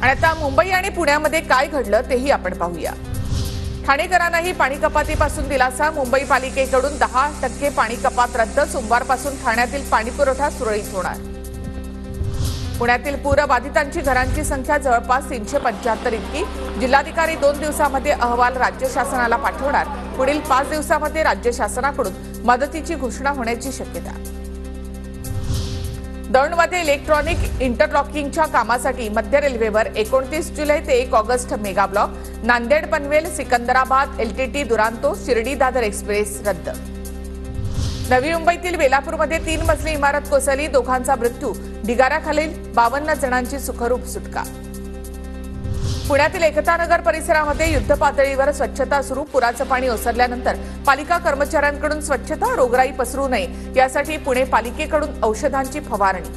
आणि आता मुंबई आणि पुण्यामध्ये काय घडलं तेही आपण पाहूया। ठाणेकरांनाही पाणी कपातीपासून दिलासा। मुंबई पालिकेकडून 10% पाणी कपात रद्द। सोमवारपासून ठाण्यातील पाणी पुरवठा सुरळीत होणार। पुण्यातील पूरबाधितांची घरांची संख्या जवळपास 375 इतकी। जिल्हाधिकारी 2 दिवसांमध्ये अहवाल राज्य शासनाला पाठवणार। पुढील 5 दिवसांमध्ये राज्य शासनाकडून मदतीची घोषणा होण्याची शक्यता। दौंडमध्ये इलेक्ट्रॉनिक इंटरलॉकिंगच्या कामासाठी मध्य रेल्वेवर 29 जुलै ते 1 August mega block. Nanded Panvel Secunderabad LTT Duronto Shirdi Dadar express रद्द। नवी मुंबईतील बेलापूरमध्ये 3 मजली इमारत कोसळली। दोघांचा मृत्यू। ढिगाऱ्याखालील 52 जणांची सुखरूप सुटका। पुण्यातील एकतानगर परिसरामध्ये युद्धपातळीवर स्वच्छता सुरू। पुराचं पाणी ओसरल्यानंतर पालिका कर्मचाऱ्यांकडून स्वच्छता, रोगराई पसरू नये यासाठी पुणे पालिकेकडून औषधांची फवारणी।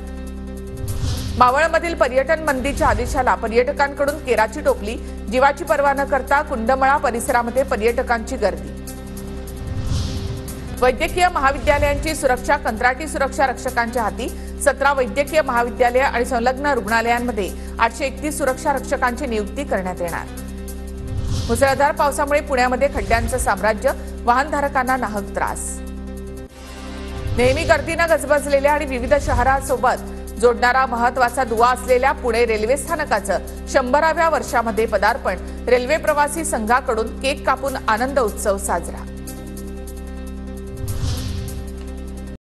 मावळमधील पर्यटन बंदीच्या आदेशाला पर्यटकांकडून केराची टोपली। जीवाची पर्वा न करता कुंडमळा परिसरामध्ये पर्यटकांची गर्दी। वैद्यकीय महाविद्यालयांची सुरक्षा कंत्राटी सुरक्षा रक्षकांच्या हाती। 17 वैद्यकीय महाविद्यालय आणि संलग्न रुग्णालयांमध्ये 831 सुरक्षा रक्षकांची नियुक्ती करण्यात येणार। मुसळधार पावसामुळे पुण्यामध्ये खड्ड्यांचं साम्राज्य। वाहनधारकांना नाहक त्रास। नेहमी गर्दीनं गजबजलेल्या आणि विविध शहरांसोबत जोडणारा महत्त्वाचा दुवा असलेल्या पुणे रेल्वे स्थानकाचं 100व्या वर्षामध्ये पदार्पण। रेल्वे प्रवासी संघाकडून केक कापून आनंद उत्सव साजरा।